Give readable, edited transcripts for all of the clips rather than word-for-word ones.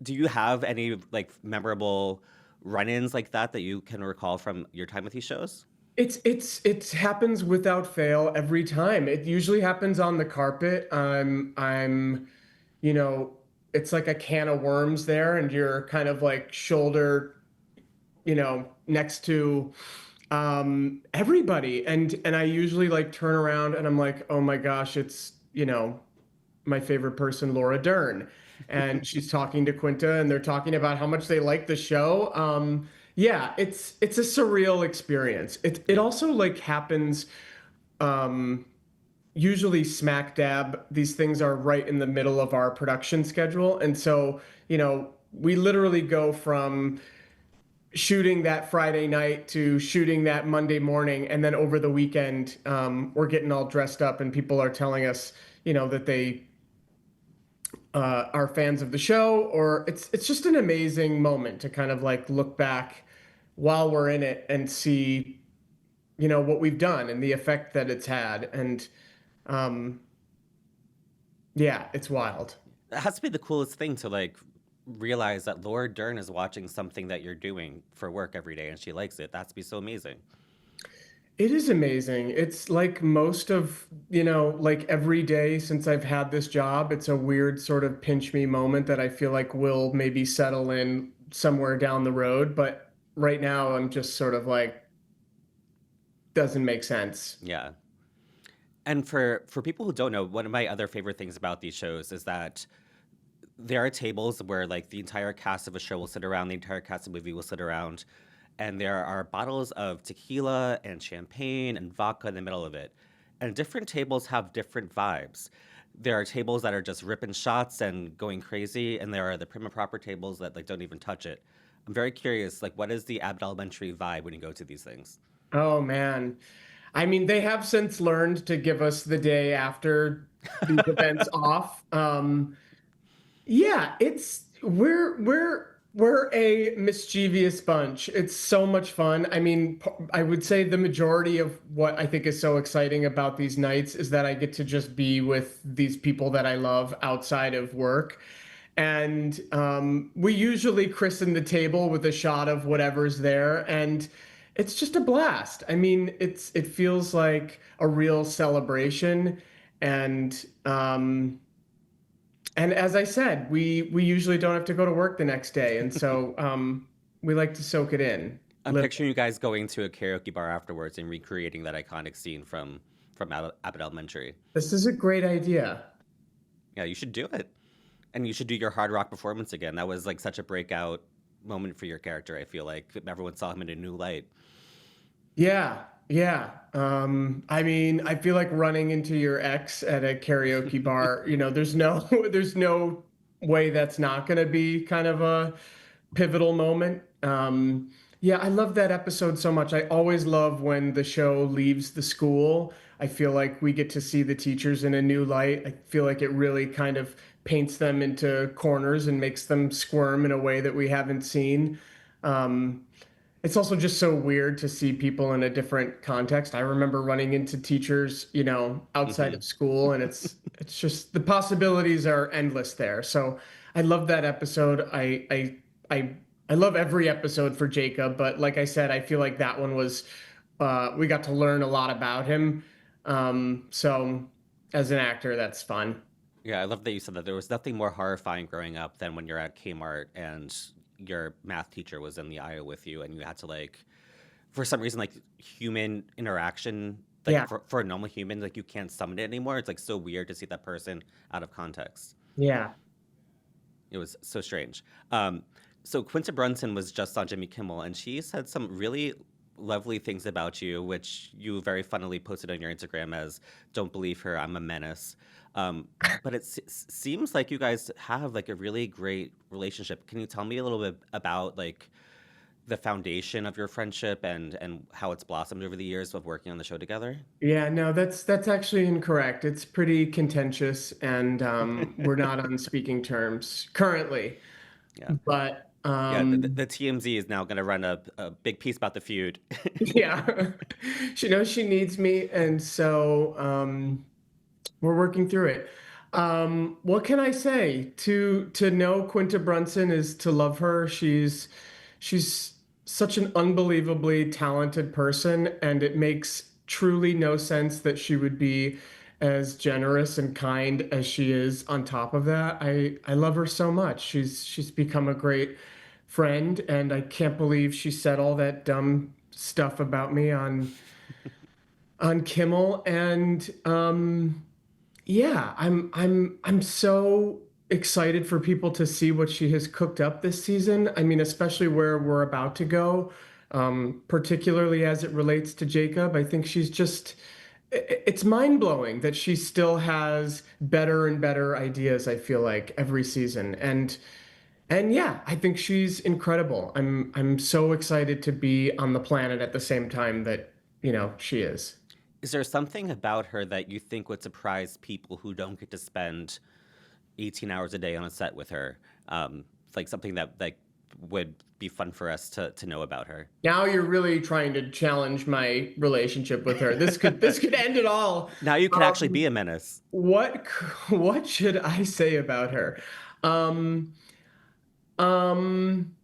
Do you have any like memorable run-ins like that you can recall from your time with these shows? It happens without fail every time. It usually happens on the carpet. You know, it's like a can of worms there, and you're kind of like shoulder, next to everybody. And I usually like turn around and I'm like, oh my gosh, it's, my favorite person, Laura Dern. And she's talking to Quinta and they're talking about how much they like the show. Yeah, it's a surreal experience. It Yeah. also like happens um usually smack dab. These things are right in the middle of our production schedule. And so, we literally go from shooting that Friday night to shooting that Monday morning, and then over the weekend, we're getting all dressed up, and people are telling us, that they are fans of the show, or it's just an amazing moment to kind of like look back while we're in it and see, what we've done and the effect that it's had, and um, yeah, it's wild. It has to be the coolest thing to like realize that Laura Dern is watching something that you're doing for work every day and she likes it. That's be so amazing. It is amazing. It's like most of, like every day since I've had this job, it's a weird sort of pinch me moment that I feel like will maybe settle in somewhere down the road. But right now, I'm just sort of like, doesn't make sense. Yeah. And for people who don't know, one of my other favorite things about these shows is that there are tables where like the entire cast of a show will sit around, the entire cast of a movie will sit around, and there are bottles of tequila and champagne and vodka in the middle of it. And different tables have different vibes. There are tables that are just ripping shots and going crazy, and there are the prim and proper tables that like don't even touch it. I'm very curious, like what is the Abbott Elementary vibe when you go to these things? Oh man. I mean, they have since learned to give us the day after these events off. Yeah, we're a mischievous bunch. It's so much fun. I mean, I would say the majority of what I think is so exciting about these nights is that I get to just be with these people that I love outside of work. And we usually christen the table with a shot of whatever's there, and it's just a blast. I mean, it feels like a real celebration, and as I said, we usually don't have to go to work the next day, and so we like to soak it in. I'm Live. picturing you guys going to a karaoke bar afterwards and recreating that iconic scene from Abbott Elementary. This is a great idea. Yeah, you should do it. And you should do your hard rock performance again. That was like such a breakout moment for your character. I feel like everyone saw him in a new light. Yeah, yeah. I mean, I feel like running into your ex at a karaoke bar, there's no there's no way that's not going to be kind of a pivotal moment. Yeah, I love that episode so much. I always love when the show leaves the school. I feel like we get to see the teachers in a new light. I feel like it really kind of paints them into corners and makes them squirm in a way that we haven't seen. Um, it's also just so weird to see people in a different context. I remember running into teachers, outside Hmm. of school, and it's just the possibilities are endless there. So I love that episode. I love every episode for Jacob, but like I said, I feel like that one was we got to learn a lot about him. So as an actor, that's fun. Yeah, I love that you said that there was nothing more horrifying growing up than when you're at Kmart and your math teacher was in the aisle with you and you had to like, for some reason, like human interaction, like Yeah, for a normal human, like you can't summon it anymore. It's like so weird to see that person out of context. yeah. It was so strange. So Quinta Brunson was just on Jimmy Kimmel, and she said some really lovely things about you, which you very funnily posted on your Instagram as "Don't believe her, I'm a menace." But seems like you guys have like a really great relationship. Can you tell me a little bit about like the foundation of your friendship and how it's blossomed over the years of working on the show together? Yeah, no, that's actually incorrect. It's pretty contentious, and we're not on speaking terms currently. Yeah, But yeah. The TMZ is now going to run a big piece about the feud. yeah, she knows she needs me, and so we're working through it. What can I say? To know Quinta Brunson is to love her. She's such an unbelievably talented person, and it makes truly no sense that she would be as generous and kind as she is on top of that. I love her so much. She's become a great friend, and I can't believe she said all that dumb stuff about me on Kimmel. And yeah, I'm so excited for people to see what she has cooked up this season. I mean, especially where we're about to go, particularly as it relates to Jacob. I think she's just it's mind-blowing that she still has better and better ideas, I feel like, every season. And yeah, I think she's incredible. I'm so excited to be on the planet at the same time that, she is. Is there something about her that you think would surprise people who don't get to spend 18 hours a day on a set with her? Like something that would be fun for us to know about her. Now you're really trying to challenge my relationship with her. This could end it all. Now you can actually Um, be a menace. what what should I say about her? Um, um,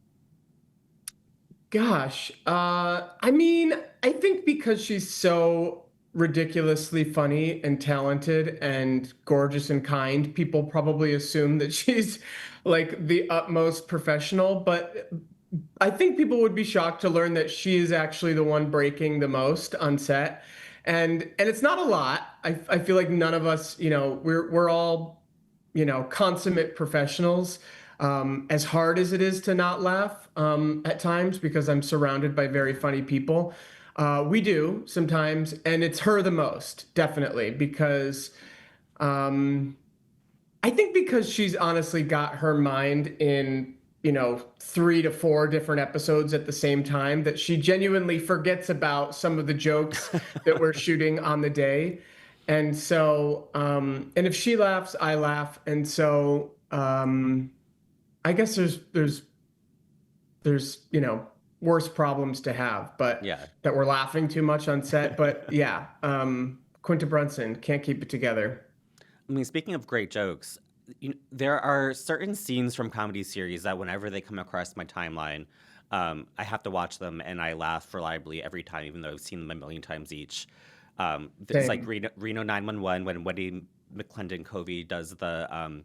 Gosh, I mean, I think because she's so ridiculously funny and talented and gorgeous and kind, people probably assume that she's like the utmost professional. But I think people would be shocked to learn that she is actually the one breaking the most on set. And it's not a lot. I feel like none of us, we're all, consummate professionals. As hard as it is to not laugh at times because I'm surrounded by very funny people, we do sometimes, and it's her the most, definitely, because um, I think because she's honestly got her mind in, 3 to 4 different episodes at the same time that she genuinely forgets about some of the jokes that we're shooting on the day. And so, and if she laughs, I laugh. And so, I guess there's, worse problems to have, but Yeah. that we're laughing too much on set. But yeah, Quinta Brunson can't keep it together. I mean, speaking of great jokes, there are certain scenes from comedy series that whenever they come across my timeline, I have to watch them and I laugh reliably every time, even though I've seen them a million times each. It's like Same. Reno 911 when Wendy McClendon Covey does the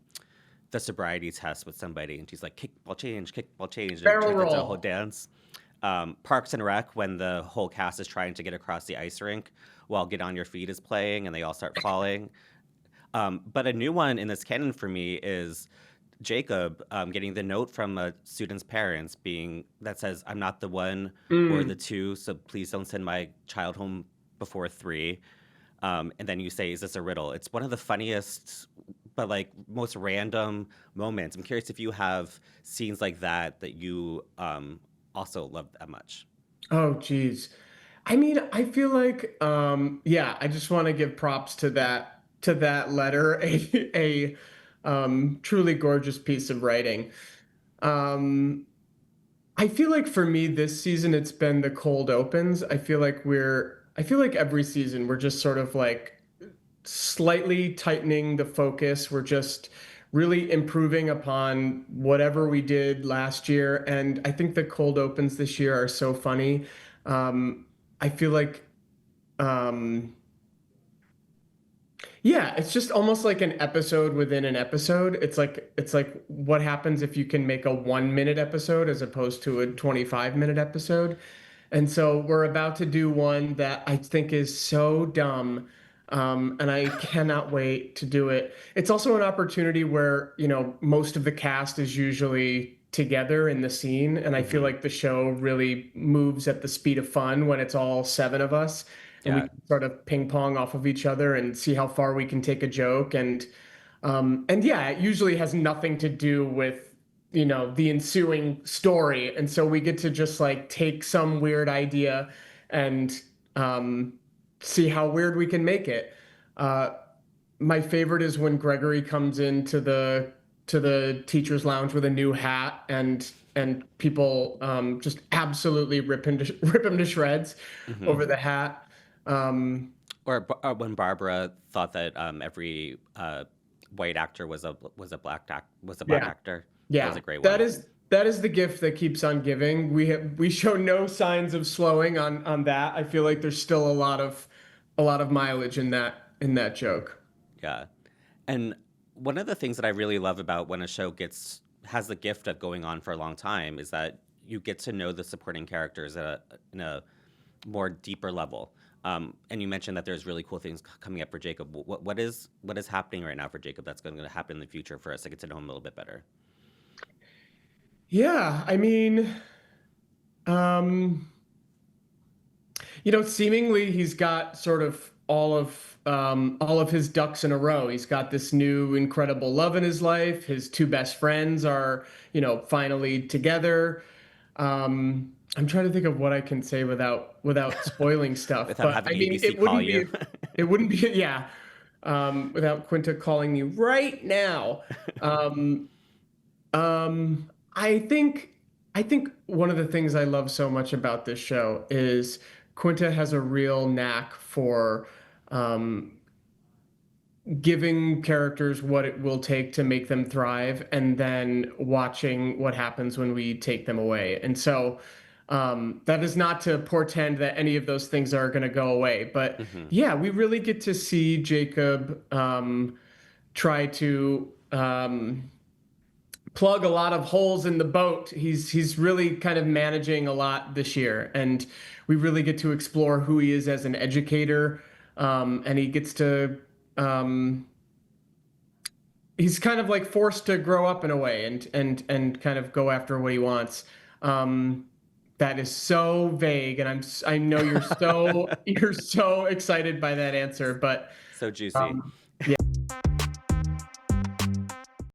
sobriety test with somebody, and she's like, kickball change, and it Barrel turns into a whole roll. dance. Parks and Rec when the whole cast is trying to get across the ice rink while Get On Your Feet is playing and they all start falling. But a new one in this canon for me is Jacob getting the note from a student's parents being that says, "I'm not the one or the Mm. two, so please don't send my child home before 3." And then you say, "Is this a riddle?" It's one of the funniest, but like most random moments. I'm curious if you have scenes like that you also love that much. Oh, geez. I mean, I feel like, yeah, I just want to give props to that letter, a truly gorgeous piece of writing. Um, I feel like for me this season it's been the cold opens. I feel like every season we're just sort of like slightly tightening the focus. We're just really improving upon whatever we did last year. And I think the cold opens this year are so funny. I feel like, um, yeah, it's just almost like an episode within an episode. It's like what happens if you can make a 1 minute episode as opposed to a 25-minute episode. And so we're about to do one that I think is so dumb. And I cannot wait to do it. It's also an opportunity where, most of the cast is usually together in the scene. And I feel Hmm. like the show really moves at the speed of fun when it's all 7 of us and we Yeah. can sort of ping pong off of each other and see how far we can take a joke. And yeah, it usually has nothing to do with, the ensuing story. And so we get to just like take some weird idea and um, see how weird we can make it. Uh, my favorite is when Gregory comes into the teacher's lounge with a new hat and people just absolutely rip him to shreds Hmm. over the hat. Um, Or when Barbara thought that every white actor was a black Yeah. actor. That was Yeah. a great That one. is that is the gift that keeps on giving. We show no signs of slowing on that. I feel like there's still a lot of mileage in that joke. Yeah. And one of the things that I really love about when a show gets has the gift of going on for a long time is that you get to know the supporting characters in a more deeper level. And you mentioned that there's really cool things coming up for Jacob. What is happening right now for Jacob that's going to happen in the future for us to get to know him a little bit better? Yeah, I mean, um, seemingly he's got sort of all of his ducks in a row. He's got this new incredible love in his life. His two best friends are, finally together. I'm trying to think of what I can say without spoiling stuff, Without but having I mean, ABC call you. it wouldn't be, yeah, without Quinta calling me right now. Um, I think one of the things I love so much about this show is Quinta has a real knack for um, giving characters what it will take to make them thrive, and then watching what happens when we take them away. And so that is not to portend that any of those things are going to go away, but Hmm. yeah, we really get to see Jacob try to plug a lot of holes in the boat. He's really kind of managing a lot this year, and we really get to explore who he is as an educator. And he gets to he's kind of like forced to grow up in a way and kind of go after what he wants. Um, that is so vague, and I know you're so excited by that answer, but So juicy.